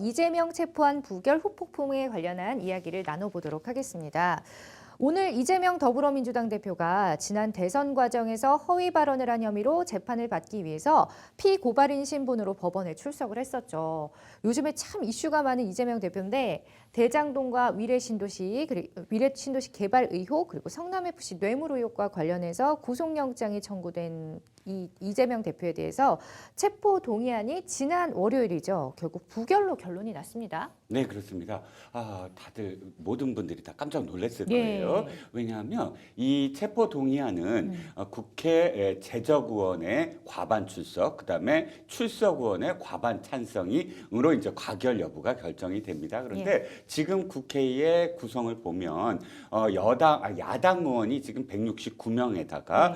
이재명 체포한 부결 후폭풍에 관련한 이야기를 나눠보도록 하겠습니다. 오늘 이재명 더불어민주당 대표가 지난 대선 과정에서 허위 발언을 한 혐의로 재판을 받기 위해서 피고발인 신분으로 법원에 출석을 했었죠. 요즘에 참 이슈가 많은 이재명 대표인데 대장동과 위례신도시 개발 의혹 그리고 성남FC 뇌물 의혹과 관련해서 구속영장이 청구된 이재명 대표에 대해서 체포 동의안이 지난 월요일이죠. 결국 부결로 결론이 났습니다. 네, 그렇습니다. 다들 모든 분들이 다 깜짝 놀랐을 거예요. 왜냐하면 이 체포 동의안은 국회 제적의원의 과반 출석, 그다음에 출석의원의 과반 찬성으로 이제 과결 여부가 결정이 됩니다. 그런데 지금 국회의 구성을 보면 야당 의원이 지금 169명에다가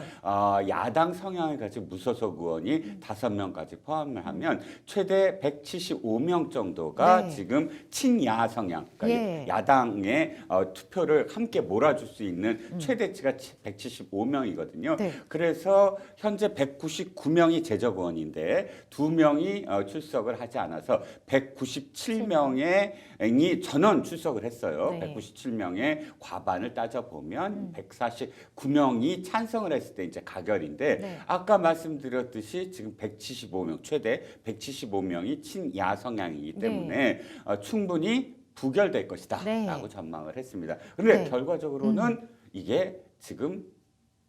야당 성향을 가진 무소속 의원이 5명까지 포함을 하면 최대 175명 정도가 지금 친야 성향, 그러니까 야당의 투표를 함께 몰아줄 수 있는 최대치가 175명이거든요. 그래서 현재 199명이 제적의원인데 2명이 출석을 하지 않아서 197명이 전원 출석을 했어요. 197명의 과반을 따져보면 149명이 찬성을 했을 때 이제 가결인데 아까 말씀드렸듯이 지금 175명, 최대 175명이 친야 성향이기 때문에 충분히 부결될 것이다 라고 전망을 했습니다. 그런데 결과적으로는 이게 지금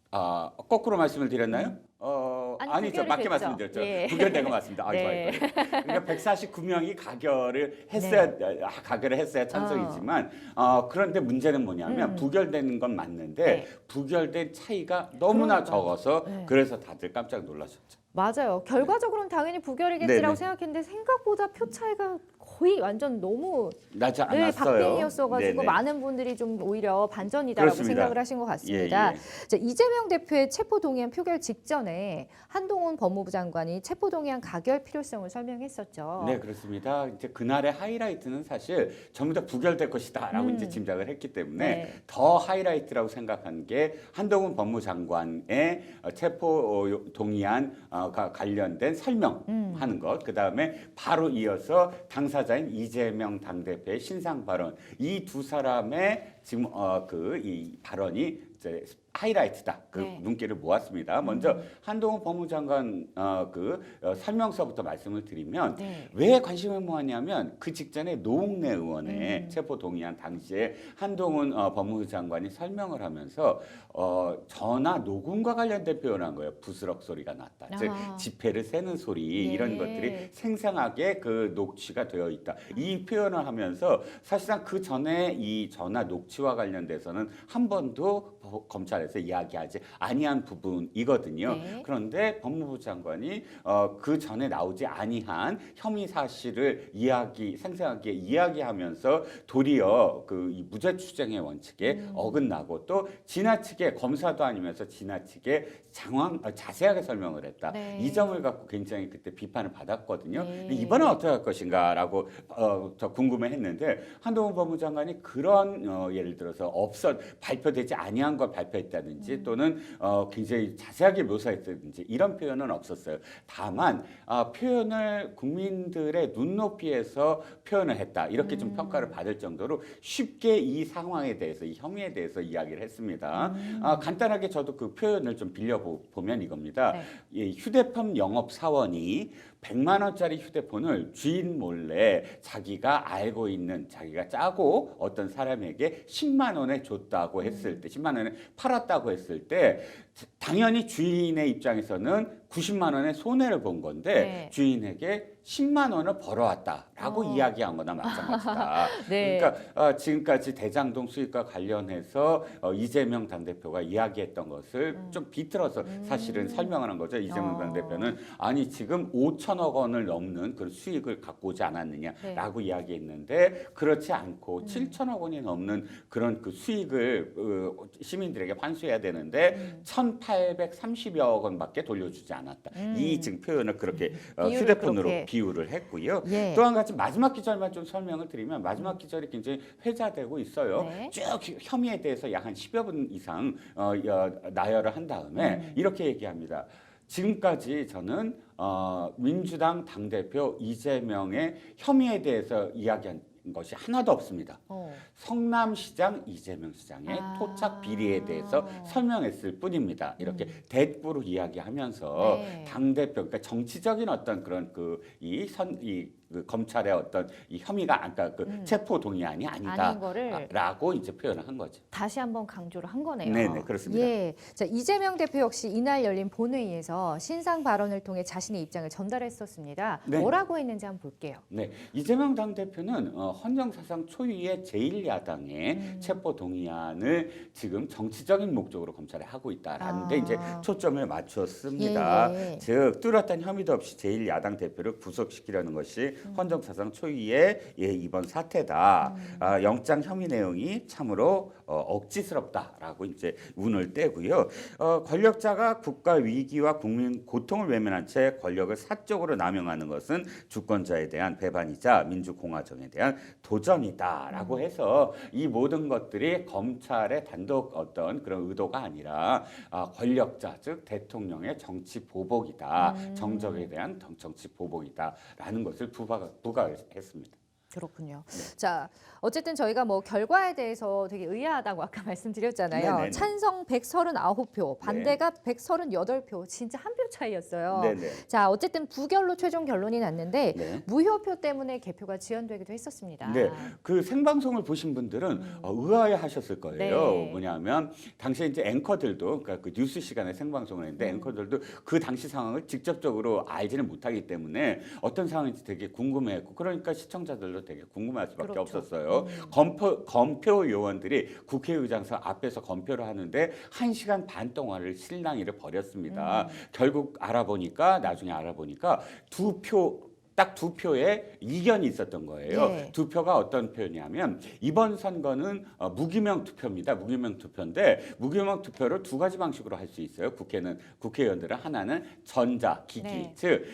거꾸로 말씀을 드렸나요? 아니죠. 맞게 말씀드렸죠. 부결된 거 맞습니다. 그러니까 149명이 가결을 했어야 찬성이지만 그런데 문제는 뭐냐면 부결되는 건 맞는데 부결된 차이가 너무나 적어서 그래서 다들 깜짝 놀라셨죠. 맞아요. 결과적으로는 당연히 부결이겠지라고 생각했는데 생각보다 표 차이가 거의 완전 너무 나지 않았어요. 박빙이었어가지고 많은 분들이 좀 오히려 반전이다라고 생각을 하신 것 같습니다. 자, 이재명 대표의 체포동의안 표결 직전에 한동훈 법무부 장관이 체포동의안 가결 필요성을 설명했었죠. 네, 그렇습니다. 이제 그날의 하이라이트는 사실 전부 다 부결될 것이다라고 이제 짐작을 했기 때문에 더 하이라이트라고 생각한 게 한동훈 법무부 장관의 체포동의안 관련된 설명하는 것, 그 다음에 바로 이어서 당사자인 이재명 당대표의 신상 발언, 이 두 사람의 지금 이 발언이 이제 하이라이트다. 눈길을 모았습니다. 먼저 한동훈 법무장관 설명서부터 말씀을 드리면 왜 관심을 모았냐면 그 직전에 노웅래 의원의 체포 동의안 당시에 한동훈 법무부 장관이 설명을 하면서 전화 녹음과 관련된 표현을 한 거예요. 부스럭 소리가 났다. 즉 지폐를 세는 소리 이런 것들이 생생하게 그 녹취가 되어 있다. 이 표현을 하면서 사실상 그 전에 이 전화 녹취와 관련돼서는 한 번도 검찰에서 이야기하지 아니한 부분이거든요. 그런데 법무부 장관이 그 전에 나오지 아니한 혐의 사실을 생생하게 이야기하면서 도리어 이 무죄 추정의 원칙에 어긋나고 또 지나치게 검사도 아니면서 지나치게 자세하게 설명을 했다. 이 점을 갖고 굉장히 그때 비판을 받았거든요. 이번엔 어떻게 할 것인가라고 더 궁금해했는데 한동훈 법무부 장관이 그런 예를 들어서 발표되지 아니한 걸 발표했다든지 또는 굉장히 자세하게 묘사했다든지 이런 표현은 없었어요. 다만 표현을 국민들의 눈높이에서 표현을 했다. 이렇게 좀 평가를 받을 정도로 쉽게 이 상황에 대해서 이 혐의에 대해서 이야기를 했습니다. 간단하게 저도 그 표현을 좀 빌려보면 이겁니다. 휴대폰 영업 사원이 100만 원짜리 휴대폰을 주인 몰래 자기가 알고 있는 자기가 짜고 어떤 사람에게 10만 원에 줬다고 했을 때 10만 원에 팔았다고 했을 때 당연히 주인의 입장에서는 90만 원의 손해를 본 건데 주인에게 10만 원을 벌어왔다라고 이야기한 거나 마찬가지다. 그러니까 지금까지 대장동 수익과 관련해서 이재명 당대표가 이야기했던 것을 좀 비틀어서 사실은 설명을 한 거죠. 이재명 당대표는 아니 지금 5천억 원을 넘는 그런 수익을 갖고 오지 않았느냐라고 이야기했는데 그렇지 않고 7천억 원이 넘는 그런 그 수익을 시민들에게 환수해야 되는데 1,830여 원밖에 돌려주지 않았다. 이 지금 표현을 그렇게 휴대폰으로 비유를 했고요. 또 한 가지 마지막 기절만 좀 설명을 드리면 마지막 기절이 굉장히 회자되고 있어요. 쭉 혐의에 대해서 약 한 10여 분 이상 나열을 한 다음에 이렇게 얘기합니다. 지금까지 저는 민주당 당대표 이재명의 혐의에 대해서 이야기한 것이 하나도 없습니다. 성남시장 이재명 시장의 토착 비리에 대해서 설명했을 뿐입니다. 이렇게 대꾸로 이야기하면서 네. 당대표, 그러니까 정치적인 어떤 그런 그 검찰의 어떤 이 혐의가 아까 체포 동의안이 아닌 아니다. 거를 라고 이제 표현을 한 거죠. 다시 한번 강조를 한 거네요. 네네, 그렇습니다. 예. 자, 이재명 대표 역시 이날 열린 본회의에서 신상 발언을 통해 자신의 입장을 전달했었습니다. 네. 뭐라고 했는지 한번 볼게요. 네, 이재명 당대표는 헌정사상 초유의 제1야당의 체포 동의안을 지금 정치적인 목적으로 검찰에 하고 있다라는 데 이제 초점을 맞췄습니다. 예, 예. 즉 뚜렷한 혐의도 없이 제1야당 대표를 구속시키려는 것이 헌정사상 초유의 이번 사태다. 영장 혐의 내용이 참으로 억지스럽다라고 이제 운을 떼고요. 권력자가 국가 위기와 국민 고통을 외면한 채 권력을 사적으로 남용하는 것은 주권자에 대한 배반이자 민주공화정에 대한 도전이다라고 해서 이 모든 것들이 검찰의 단독 어떤 그런 의도가 아니라 권력자 즉 대통령의 정치 보복이다. 정적에 대한 정치 보복이다라는 것을 부각했습니다. 그렇군요. 자, 어쨌든 저희가 뭐 결과에 대해서 되게 의아하다고 아까 말씀드렸잖아요. 네네네. 찬성 139표, 반대가 138표, 진짜 한 표 차이였어요. 네네. 자, 어쨌든 부결로 최종 결론이 났는데 네. 무효표 때문에 개표가 지연되기도 했었습니다. 네, 그 생방송을 보신 분들은 의아해하셨을 거예요. 네. 뭐냐면 당시에 이제 앵커들도 그러니까 그 뉴스 시간에 생방송을 했는데 앵커들도 그 당시 상황을 직접적으로 알지는 못하기 때문에 어떤 상황인지 되게 궁금해했고 그러니까 시청자들도 되게 궁금할 수밖에 그렇죠. 없었어요. 검표 요원들이 국회의장석 앞에서 검표를 하는데 1시간 반 동안을 실랑이를 벌였습니다. 결국 나중에 알아보니까 딱 두 표의 이견이 있었던 거예요. 네. 두 표가 어떤 표냐면 이번 선거는 무기명 투표입니다. 무기명 투표인데 무기명 투표를 두 가지 방식으로 할 수 있어요. 국회의원들은 하나는 전자 기기, 네. 즉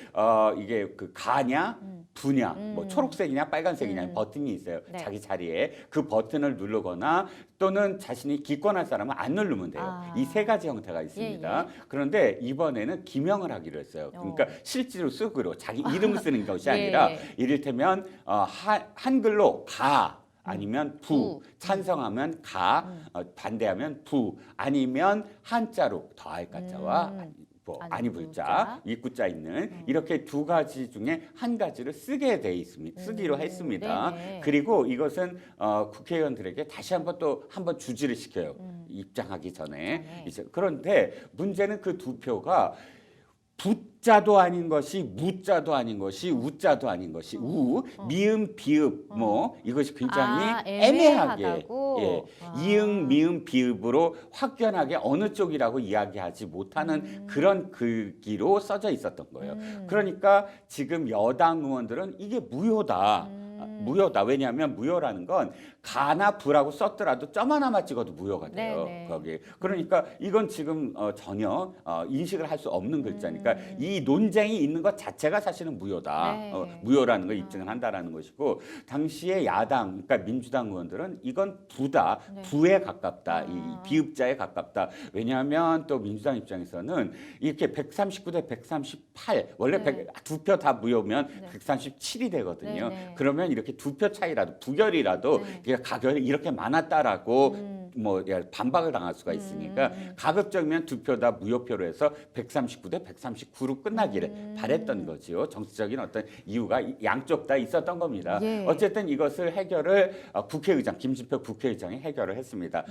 이게 그 가냐 부냐, 뭐 초록색이냐 빨간색이냐 버튼이 있어요. 네. 자기 자리에 그 버튼을 누르거나 또는 자신이 기권할 사람은 안 누르면 돼요. 이 세 가지 형태가 있습니다. 예. 그런데 이번에는 기명을 하기로 했어요. 그러니까 실제로 쓰기로 자기 이름을 쓰는 것이 아니라 예. 이를테면 한글로 가 아니면 부, 찬성하면 가, 반대하면 부, 아니면 한자로 더할 가자와 아니 불자, 입구자 있는 이렇게 두 가지 중에 한 가지를 쓰기로 했습니다. 네네. 그리고 이것은 국회의원들에게 다시 한번 주지를 시켜요. 입장하기 전에. 그런데 문제는 그 두 표가 부자도 아닌 것이 무자도 아닌 것이 우자도 아닌 것이 미음 비읍 이것이 굉장히 애매하게 애매하다고? 이응 미음 비읍으로 확연하게 어느 쪽이라고 이야기하지 못하는 그런 글귀로 써져 있었던 거예요. 그러니까 지금 여당 의원들은 이게 무효다. 무효다. 왜냐하면 무효라는 건 가나 부라고 썼더라도 점 하나만 찍어도 무효가 돼요. 네네. 거기. 그러니까 이건 지금 전혀 인식을 할 수 없는 글자니까 이 논쟁이 있는 것 자체가 사실은 무효다. 네. 무효라는 걸 입증을 한다라는 것이고 당시에 야당, 그러니까 민주당 의원들은 이건 부다. 네. 부에 가깝다. 이 비읍자에 가깝다. 왜냐하면 또 민주당 입장에서는 이렇게 139대 138 원래 네. 두 표 다 무효면 137이 되거든요. 네네. 그러면 이렇게 두 표 차이라도 부결이라도 가결이 이렇게 많았다라고 반박을 당할 수가 있으니까 가급적이면 두 표 다 무효표로 해서 139대 139로 끝나기를 바랬던 거지요. 정치적인 어떤 이유가 양쪽 다 있었던 겁니다. 예. 어쨌든 이것을 해결을 김진표 국회의장이 해결을 했습니다.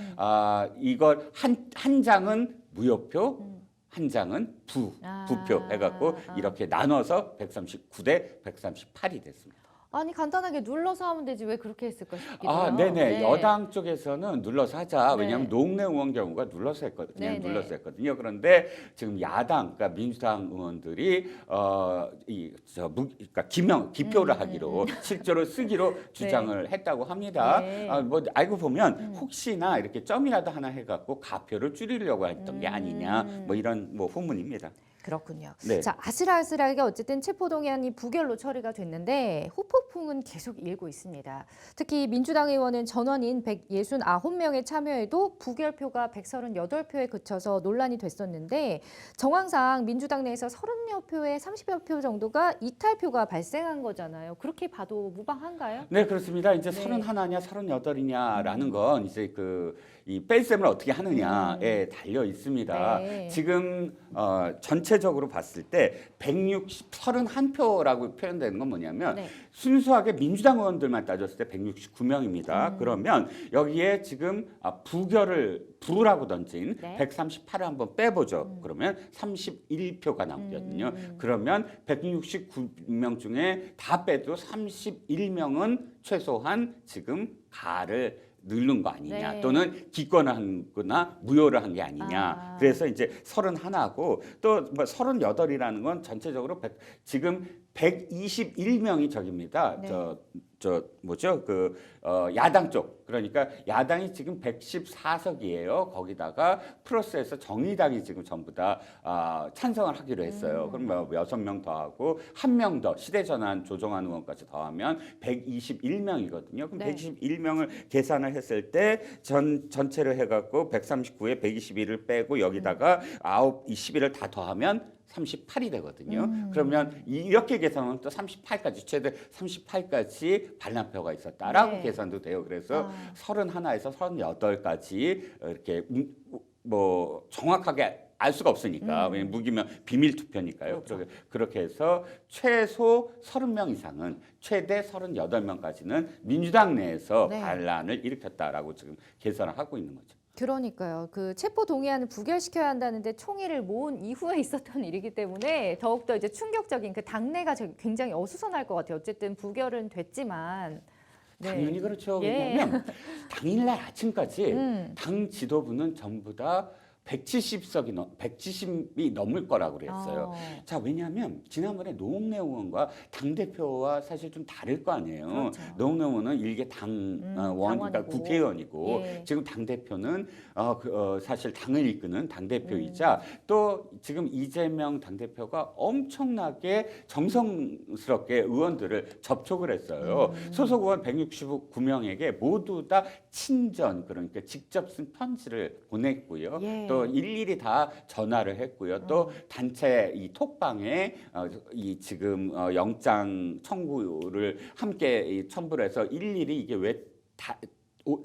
이걸 한 장은 무효표, 한 장은 부표 해갖고 이렇게 나눠서 139대 138이 됐습니다. 아니 간단하게 눌러서 하면 되지 왜 그렇게 했을까 싶기도 해요. 네네. 네. 여당 쪽에서는 눌러서 하자. 네. 왜냐하면 노웅래 의원 경우가 눌러서 했거든요. 그냥 네네. 눌러서 했거든요. 그런데 지금 야당, 그러니까 민주당 의원들이 그러니까 기표를 하기로 실제로 쓰기로 주장을 했다고 합니다. 네. 알고 보면 혹시나 이렇게 점이라도 하나 해갖고 가표를 줄이려고 했던 게 아니냐. 이런 후문입니다. 그렇군요. 네. 자, 아슬아슬하게 어쨌든 체포동의안이 부결로 처리가 됐는데 후폭풍은 계속 일고 있습니다. 특히 민주당 의원은 전원인 169명의 참여에도 부결표가 138표에 그쳐서 논란이 됐었는데 정황상 민주당 내에서 30여 표에 30여 표 정도가 이탈표가 발생한 거잖아요. 그렇게 봐도 무방한가요? 네, 그렇습니다. 이제 네. 31냐, 38이냐라는 건 이제 이 뺄셈을 어떻게 하느냐에 달려 있습니다. 네. 지금 전체적으로 봤을 때 131표라고 표현되는 건 뭐냐면 네. 순수하게 민주당 의원들만 따졌을 때 169명입니다. 그러면 여기에 지금 부라고 던진 네. 138을 한번 빼보죠. 그러면 31표가 남거든요. 그러면 169명 중에 다 빼도 31명은 최소한 지금 가를 누른 거 아니냐 네. 또는 기권을 하거나 무효를 한 게 아니냐. 그래서 이제 31하고 또 뭐 38이라는 건 전체적으로 지금 121명이 저깁니다. 네. 뭐죠? 야당 쪽. 그러니까 야당이 지금 114석이에요. 거기다가 플러스해서 정의당이 지금 전부 다 찬성을 하기로 했어요. 그럼 뭐 6명 더하고 1명 더 시대전환 조정환 의원까지 더하면 121명이거든요. 그럼 네. 121명을 계산을 했을 때 전체를 해갖고 139에 121을 빼고 여기다가 11을 다 더하면 38이 되거든요. 그러면 이렇게 계산하면 또 38까지 최대 38까지 반란표가 있었다라고 네. 계산도 돼요. 그래서 31에서 38까지 이렇게 뭐 정확하게 알 수가 없으니까 왜냐면 무기면 비밀 투표니까요. 그렇죠. 그렇게 해서 최소 30명 이상은 최대 38명까지는 민주당 내에서 네. 반란을 일으켰다라고 지금 계산을 하고 있는 거죠. 그러니까요. 그 체포 동의안을 부결시켜야 한다는데 총의를 모은 이후에 있었던 일이기 때문에 더욱더 이제 충격적인 그 당내가 굉장히 어수선할 것 같아요. 어쨌든 부결은 됐지만. 네. 당연히 그렇죠. 예. 왜냐하면 당일날 아침까지 음. 당 지도부는 전부 다 170이 넘을 거라고 그랬어요. 자, 왜냐하면 지난번에 노웅래 의원과 당대표와 사실 좀 다를 거 아니에요. 그렇죠. 노웅래 의원은 일개 당원, 그러니까 당원이고. 국회의원이고 예. 지금 당대표는 사실 당을 이끄는 당대표이자 또 지금 이재명 당대표가 엄청나게 정성스럽게 의원들을 접촉을 했어요. 소속 의원 169명에게 모두 다 친전, 그러니까 직접 쓴 편지를 보냈고요. 예. 또 일일이 다 전화를 했고요. 또 단체 이 톡방에 이 지금 영장 청구를 함께 첨부를 해서 일일이 이게 왜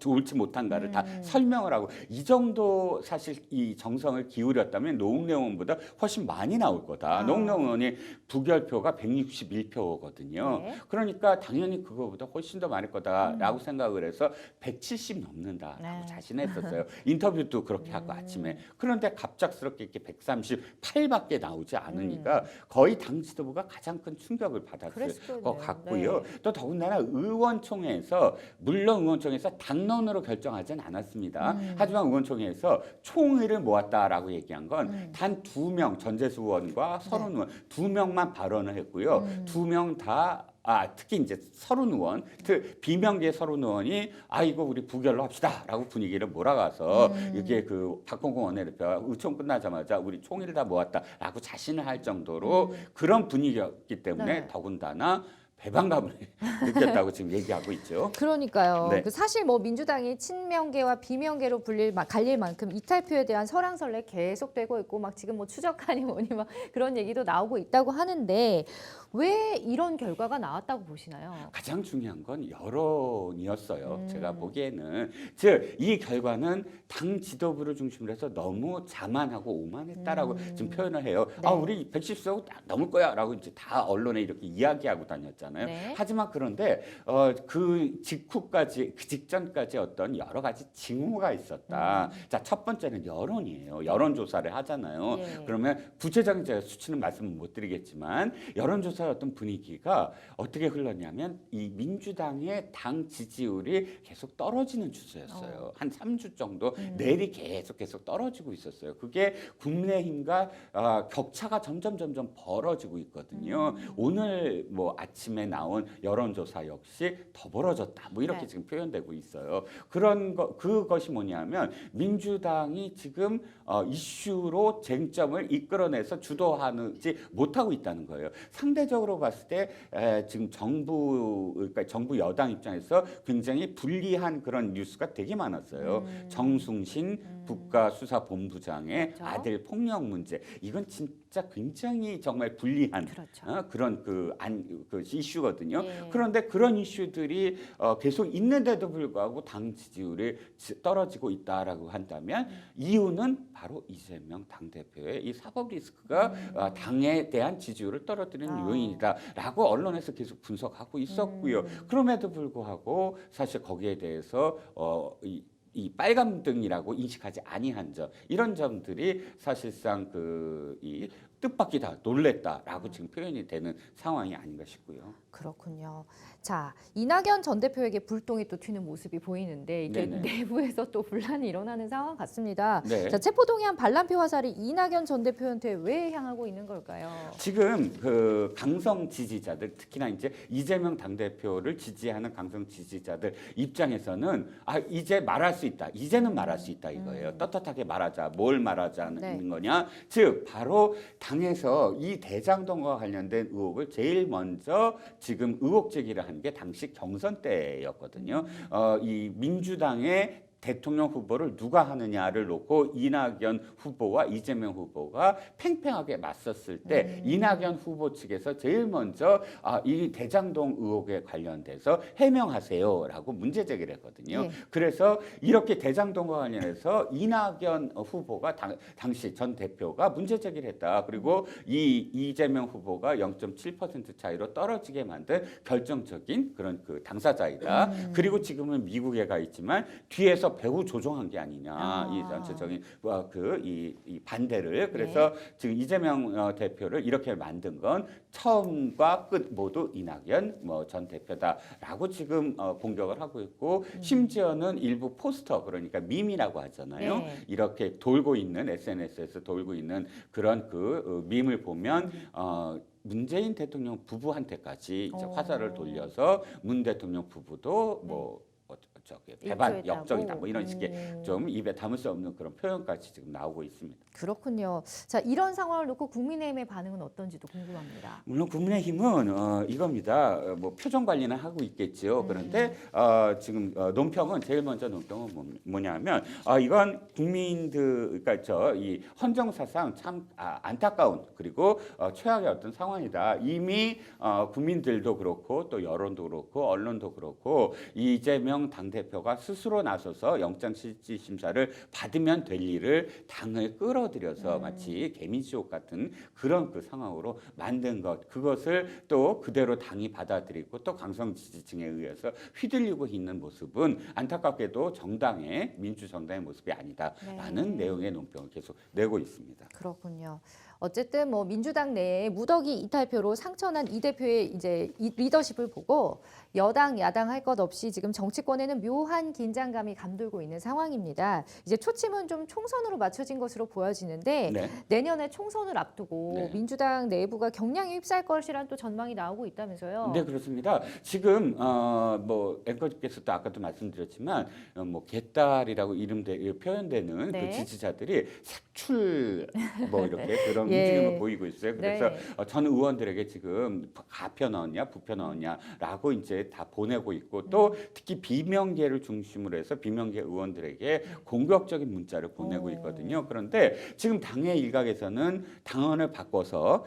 옳지 못한가를 다 설명을 하고 이 정도 사실 이 정성을 기울였다면 노웅래 의원보다 훨씬 많이 나올 거다. 노웅래 의원이 부결표가 161표거든요. 네. 그러니까 당연히 그거보다 훨씬 더 많을 거다라고 생각을 해서 170 넘는다라고 네. 자신했었어요. 인터뷰도 그렇게 하고 아침에. 그런데 갑작스럽게 이렇게 138밖에 나오지 않으니까 거의 당 지도부가 가장 큰 충격을 받았을 그랬을 것 거네요. 같고요. 네. 또 더군다나 의원총회에서 물론 의원총회에서 당론으로 결정하진 않았습니다. 하지만 의원총회에서 총의를 모았다라고 얘기한 건 단 2명 전재수 의원과 서른 의원 2명만 발언을 했고요. 2명 다 특히 이제 서른 의원, 비명계 서른 의원이 이거 우리 부결로 합시다라고 분위기를 몰아가서 이게 박홍근 원내대표가 의총 끝나자마자 우리 총의를 다 모았다라고 자신을 할 정도로 그런 분위기였기 때문에 네. 더군다나 배반감을 느꼈다고 지금 얘기하고 있죠. 그러니까요. 네. 사실 뭐 민주당이 친명계와 비명계로 갈릴 만큼 이탈표에 대한 설왕설래 계속되고 있고 막 지금 뭐 추적하니 뭐니 막 그런 얘기도 나오고 있다고 하는데 왜 이런 결과가 나왔다고 보시나요? 가장 중요한 건 여론이었어요. 제가 보기에는 즉 이 결과는 당 지도부를 중심으로 해서 너무 자만하고 오만했다라고 지금 표현을 해요. 네. 우리 110석 넘을 거야라고 이제 다 언론에 이렇게 이야기하고 다녔잖아요. 네. 하지만 그런데 그 직후까지 그 직전까지 어떤 여러 가지 징후가 있었다. 자, 첫 번째는 여론이에요. 여론 조사를 하잖아요. 예. 그러면 구체적인 제가 수치는 말씀을 못 드리겠지만 여론 조사 여론조사의 어떤 분위기가 어떻게 흘렀냐면 이 민주당의 당 지지율이 계속 떨어지는 추세였어요. 한 3주 정도 내리 계속 떨어지고 있었어요. 그게 국민의힘과 격차가 점점 벌어지고 있거든요. 오늘 뭐 아침에 나온 여론조사 역시 더 벌어졌다. 뭐 이렇게 네. 지금 표현되고 있어요. 그것이 뭐냐면 민주당이 지금 이슈로 쟁점을 이끌어내서 주도하지 못하고 있다는 거예요. 상대적으로 봤을 때 지금 그러니까 정부 여당 입장에서 굉장히 불리한 그런 뉴스가 되게 많았어요. 정순신 국가수사본부장의 그렇죠. 아들 폭력 문제. 이건 진짜 굉장히 정말 불리한 그렇죠. 그런 그 이슈거든요. 예. 그런데 그런 이슈들이 계속 있는데도 불구하고 당 지지율이 떨어지고 있다라고 한다면 이유는 바로 이재명 당대표의 이 사법 리스크가 당에 대한 지지율을 떨어뜨리는 요인이다라고 언론에서 계속 분석하고 있었고요. 그럼에도 불구하고 사실 거기에 대해서 이 빨간등이라고 인식하지 아니한 점 이런 점들이 사실상 이 뜻밖이다, 놀랬다라고 지금 표현이 되는 상황이 아닌가 싶고요. 그렇군요. 자, 이낙연 전 대표에게 불똥이 또 튀는 모습이 보이는데 이게 네네. 내부에서 또 분란이 일어나는 상황 같습니다. 네. 자, 체포동의안 반란표 화살이 이낙연 전 대표한테 왜 향하고 있는 걸까요? 지금 그 강성 지지자들 특히나 이제 이재명 당대표를 지지하는 강성 지지자들 입장에서는 이제 말할 수 있다. 이제는 말할 수 있다 이거예요. 떳떳하게 말하자. 뭘 말하자는 네. 거냐? 즉 바로 당에서 이 대장동과 관련된 의혹을 제일 먼저 지금 의혹 제기를 한 게 당시 경선 때였거든요. 이 민주당의 대통령 후보를 누가 하느냐를 놓고 이낙연 후보와 이재명 후보가 팽팽하게 맞섰을 때 이낙연 후보 측에서 제일 먼저 이 대장동 의혹에 관련돼서 해명하세요라고 문제 제기를 했거든요. 네. 그래서 이렇게 대장동과 관련해서 이낙연 후보가 당시 전 대표가 문제 제기를 했다. 그리고 이재명 후보가 0.7% 차이로 떨어지게 만든 결정적인 그런 그 당사자이다. 그리고 지금은 미국에 가 있지만 뒤에서 배후 조종한 게 아니냐 이 전체적인 이 반대를 그래서 지금 이재명 대표를 이렇게 만든 건 처음과 끝 모두 이낙연 전 대표다라고 지금 공격을 하고 있고 심지어는 일부 포스터 그러니까 밈이라고 하잖아요. 네. 이렇게 돌고 있는 SNS에서 돌고 있는 그런 그 밈을 보면 문재인 대통령 부부한테까지 이제 화살을 돌려서 문 대통령 부부도 배반 일조했다고? 역정이다 뭐 이런 식의 좀 입에 담을 수 없는 그런 표현까지 지금 나오고 있습니다. 그렇군요. 자, 이런 상황을 놓고 국민의힘의 반응은 어떤지도 궁금합니다. 물론 국민의힘은 이겁니다. 뭐 표정 관리는 하고 있겠죠. 그런데 지금 논평은 제일 먼저 논평은 뭐냐면 이건 국민들 그러니까 이 헌정사상 참 안타까운 그리고 최악의 어떤 상황이다. 이미 국민들도 그렇고 또 여론도 그렇고 언론도 그렇고 이재명 당대표가 스스로 나서서 영장실질심사를 받으면 될 일을 당을 끌어들여서 마치 개미지옥 같은 그런 그 상황으로 만든 것 그것을 또 그대로 당이 받아들이고 또 강성 지지층에 의해서 휘둘리고 있는 모습은 안타깝게도 정당의 민주정당의 모습이 아니다라는 내용의 논평을 계속 내고 있습니다. 그렇군요. 어쨌든 뭐 민주당 내에 무더기 이탈표로 상처난 이 대표의 이제 이 리더십을 보고 여당 야당 할 것 없이 지금 정치권에는 묘한 긴장감이 감돌고 있는 상황입니다. 이제 초침은 좀 총선으로 맞춰진 것으로 보여지는데 네. 내년에 총선을 앞두고 네. 민주당 내부가 경량에 휩싸일 것이란 또 전망이 나오고 있다면서요. 네, 그렇습니다. 지금 뭐 앵커께서도 아까도 말씀드렸지만 뭐 개딸이라고 표현되는 네. 그 지지자들이 색출 뭐 이렇게 그런 예. 움직임을 보이고 있어요. 그래서 네. 전 의원들에게 지금 가표 넣었냐, 부표 넣었냐라고 이제 다 보내고 있고 또 특히 비명계를 중심으로 해서 비명계 의원들에게 공격적인 문자를 보내고 있거든요. 그런데 지금 당의 일각에서는 당원을 바꿔서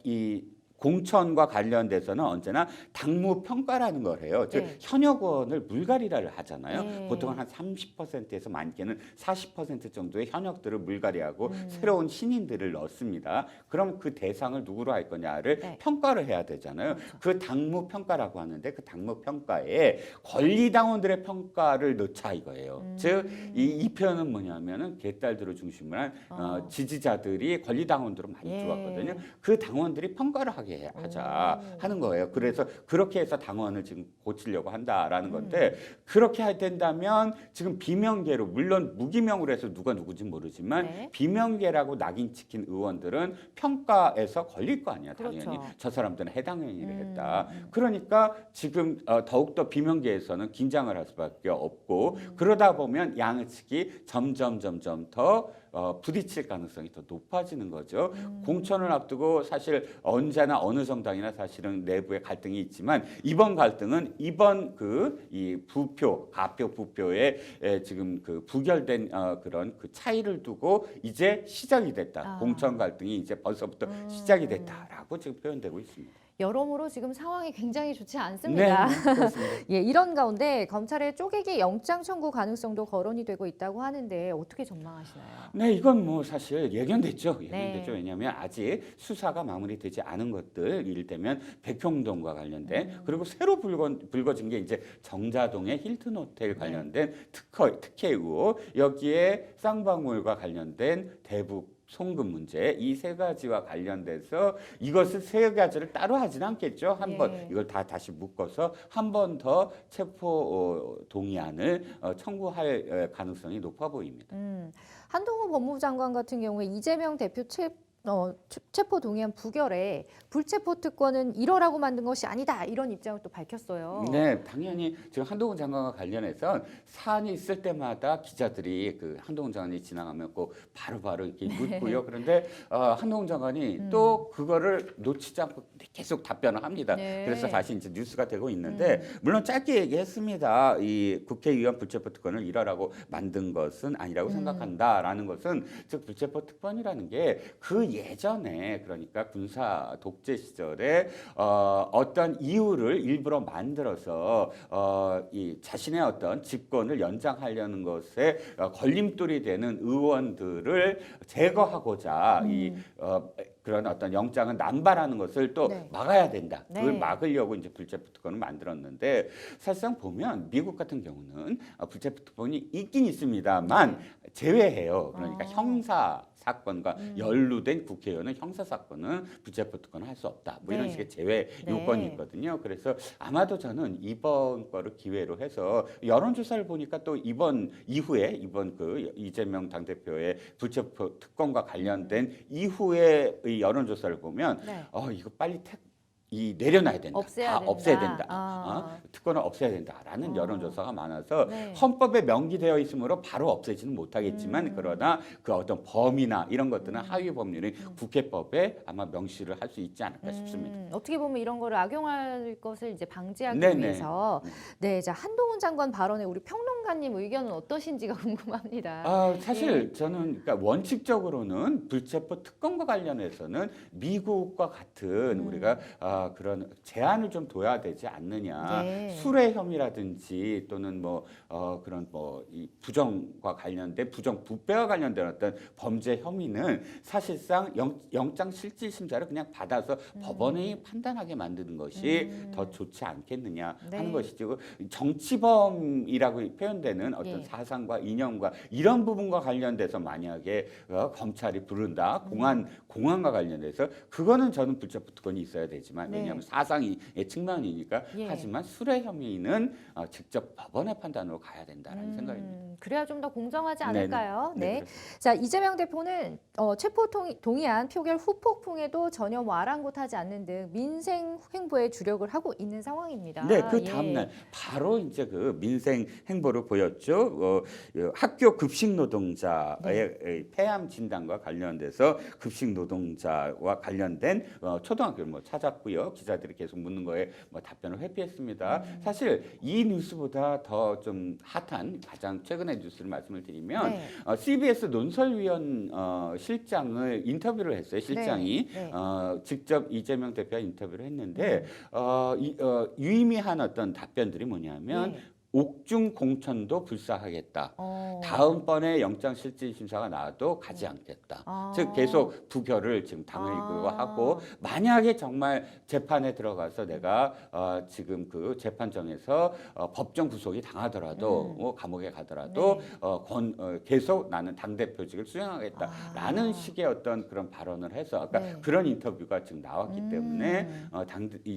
이 공천과 관련돼서는 언제나 당무 평가라는 걸 해요. 즉 네. 현역 의원을 물갈이를 하잖아요. 네. 보통 한 30%에서 많게는 40% 정도의 현역들을 물갈이하고 새로운 신인들을 넣습니다. 그럼 그 대상을 누구로 할 거냐를 네. 평가를 해야 되잖아요. 그렇죠. 그 당무 평가라고 하는데 그 당무 평가에 권리당원들의 평가를 넣자 이거예요. 즉 이 표현은 뭐냐면은 개딸들을 중심으로 한 지지자들이 권리당원들로 많이 예. 들어왔거든요. 그 당원들이 평가를 하게 하게 하자 하는 거예요. 그래서 그렇게 해서 당원을 지금 고치려고 한다라는 건데 그렇게 된다면 지금 비명계로 물론 무기명으로 해서 누가 누구지 모르지만 네. 비명계라고 낙인 찍힌 의원들은 평가에서 걸릴 거 아니야. 당연히 그렇죠. 저 사람들은 해당 행위를 했다. 그러니까 지금 더욱더 비명계에서는 긴장을 할 수밖에 없고 그러다 보면 양측이 점점 더 부딪힐 가능성이 더 높아지는 거죠. 공천을 앞두고 사실 언제나 어느 정당이나 사실은 내부에 갈등이 있지만 이번 갈등은 이번 이 부표, 가표, 부표에 지금 그 부결된 그런 그 차이를 두고 이제 시작이 됐다. 공천 갈등이 이제 벌써부터 시작이 됐다라고 지금 표현되고 있습니다. 여러모로 지금 상황이 굉장히 좋지 않습니다. 네, 그렇습니다. 예, 이런 가운데 검찰의 쪼개기 영장 청구 가능성도 거론이 되고 있다고 하는데 어떻게 전망하시나요? 네, 이건 뭐 사실 예견됐죠. 네. 예견됐죠. 왜냐하면 아직 수사가 마무리되지 않은 것들, 이를테면 백형동과 관련된 그리고 새로 불거진 게 이제 정자동의 힐튼 호텔 관련된 특혜 의혹, 여기에 쌍방울과 관련된 대북 송금 문제 이 세 가지와 관련돼서 이것을 세 가지를 따로 하지는 않겠죠. 한번 예. 이걸 다시 묶어서 한 번 더 체포 동의안을 청구할 가능성이 높아 보입니다. 한동훈 법무부 장관 같은 경우에 이재명 대표 체포 동의안 부결에 불체포 특권은 이러라고 만든 것이 아니다 이런 입장을 또 밝혔어요. 네, 당연히 지금 한동훈 장관과 관련해서 사안이 있을 때마다 기자들이 그 한동훈 장관이 지나가면 꼭 바로바로 이렇게 묻고요. 그런데 한동훈 장관이 또 그거를 놓치지 않고 계속 답변을 합니다. 네. 그래서 다시 이제 뉴스가 되고 있는데 물론 짧게 얘기했습니다. 이 국회의원 불체포 특권을 이러라고 만든 것은 아니라고 생각한다라는 것은 즉 불체포 특권이라는 게 그 예전에 그러니까 군사 독재 시절에 어떤 이유를 일부러 만들어서 이 자신의 어떤 집권을 연장하려는 것에 걸림돌이 되는 의원들을 제거하고자 그런 어떤 영장을 남발하는 것을 또 네. 막아야 된다. 그걸 네. 막으려고 이제 불체포 특권을 만들었는데 사실상 보면 미국 같은 경우는 불체포 특권이 있긴 있습니다만 제외해요. 그러니까 형사 사건과 연루된 국회의원은 형사 사건은 불체포 특권을 할 수 없다. 뭐 이런 네. 식의 제외 요건이 있거든요. 그래서 아마도 저는 이번 거를 기회로 해서 여론조사를 보니까 또 이번 그 이재명 당대표의 불체포 특권과 관련된 이후에 의 여론조사를 보면 네. 이거 빨리 내려놔야 된다. 없애야 된다. 아. 특권을 없애야 된다라는 여론조사가 많아서 네. 헌법에 명기되어 있으므로 바로 없애지는 못하겠지만 그러나 그 어떤 범위나 이런 것들은 하위 법률이 국회법에 아마 명시를 할 수 있지 않을까 싶습니다. 어떻게 보면 이런 거를 악용할 것을 이제 방지하기 네네. 위해서 자 한동훈 장관 발언에 우리 평론가님 의견은 어떠신지가 궁금합니다. 사실 저는 그러니까 원칙적으로는 불체포 특권과 관련해서는 미국과 같은 우리가 그런 제한을 좀 둬야 되지 않느냐. 네. 수뢰 혐의라든지 또는 그런 이 부정과 관련된 부정 부패와 관련된 어떤 범죄 혐의는 사실상 영장 실질 심사를 그냥 받아서 법원이 판단하게 만드는 것이 더 좋지 않겠느냐 하는 네. 것이죠. 정치범이라고 표현되는 어떤 예. 사상과 이념과 이런 부분과 관련돼서 만약에 검찰이 부른다 공안과 관련돼서 그거는 저는 불체포 특권이 있어야 되지만 네. 왜냐하면 사상의 측면이니까 예. 하지만 수뢰 혐의는 직접 법원의 판단으로 가야 된다라는 생각입니다. 그래야 좀 더 공정하지 네네. 않을까요? 네, 네. 그렇습니다. 자 이재명 대표는 체포 동의안 표결 후폭풍에도 전혀 아랑곳하지 않는 등 민생 행보에 주력을 하고 있는 상황입니다. 네, 그 예. 다음날 바로 이제 그 민생 행보를 보였죠. 학교 급식 노동자의 폐암 진단과 관련돼서 급식 노동자와 관련된 초등학교를 찾았고요. 기자들이 계속 묻는 거에 답변을 회피했습니다. 사실 이 뉴스보다 더 좀 핫한 가장 최근의 뉴스를 말씀을 드리면 CBS 논설위원 실장을 인터뷰를 했어요. 실장이 네. 직접 이재명 대표와 인터뷰를 했는데 유의미한 어떤 답변들이 뭐냐면 옥중 공천도 불사하겠다. 어. 다음번에 영장실질심사가 나와도 가지 않겠다. 아. 즉 계속 부결을 지금 당하려고 아. 하고 만약에 정말 재판에 들어가서 내가 지금 그 재판정에서 법정 구속이 당하더라도 뭐 감옥에 가더라도 네. 계속 나는 당대표직을 수행하겠다라는 아. 식의 어떤 그런 발언을 해서 그러니까 네. 그런 인터뷰가 지금 나왔기 때문에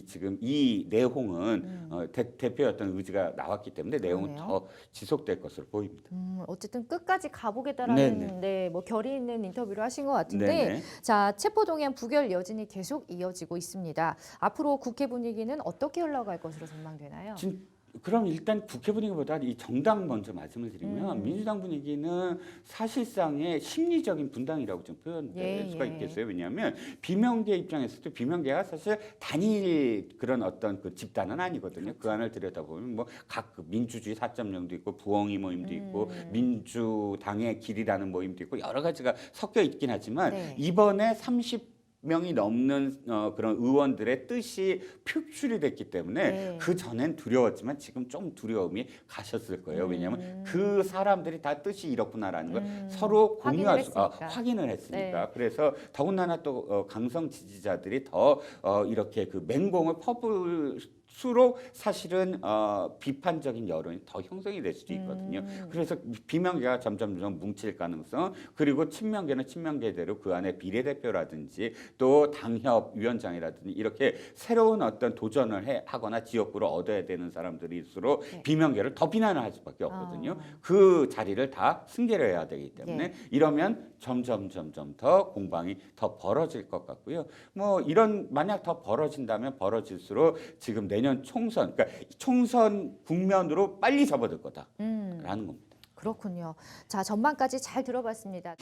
지금 이 내용은 대표의 어떤 의지가 나왔기 때문에 내용은 그러네요. 더 지속될 것으로 보입니다. 어쨌든 끝까지 가보겠다라는 네, 뭐 결의 있는 인터뷰를 하신 것 같은데 네네. 자 체포동의안 부결 여진이 계속 이어지고 있습니다. 앞으로 국회 분위기는 어떻게 흘러갈 것으로 전망되나요? 그럼 일단 국회 분위기보다 이 정당 먼저 말씀을 드리면 민주당 분위기는 사실상의 심리적인 분당이라고 좀 표현될 수가 있겠어요. 왜냐하면 비명계 입장에서도 비명계가 사실 단일 그런 어떤 그 집단은 아니거든요. 그 안을 들여다보면 뭐 각 민주주의 4.0도 있고 부엉이 모임도 있고 민주당의 길이라는 모임도 있고 여러 가지가 섞여 있긴 하지만 네. 이번에 30명이 넘는 그런 의원들의 뜻이 표출이 됐기 때문에 네. 그 전엔 두려웠지만 지금 좀 두려움이 가셨을 거예요. 왜냐하면 그 사람들이 다 뜻이 이렇구나라는 걸 서로 공유할 확인을 했으니까. 네. 그래서 더군다나 또 강성 지지자들이 더 이렇게 그 맹공을 퍼부을수록 사실은 비판적인 여론이 더 형성이 될 수도 있거든요. 그래서 비명계가 점점 뭉칠 가능성 그리고 친명계는 친명계대로 그 안에 비례대표라든지 또 당협 위원장이라든지 이렇게 새로운 어떤 도전을 하거나 지역구를 얻어야 되는 사람들일수록 네. 비명계를 더 비난을 할 수밖에 없거든요. 그 자리를 다 승계를 해야 되기 때문에 네. 이러면 점점 더 공방이 더 벌어질 것 같고요. 뭐 이런 만약 더 벌어진다면 벌어질수록 지금 내년 총선 그러니까 총선 국면으로 빨리 접어들 거다라는 겁니다. 그렇군요. 자 전망까지 잘 들어봤습니다.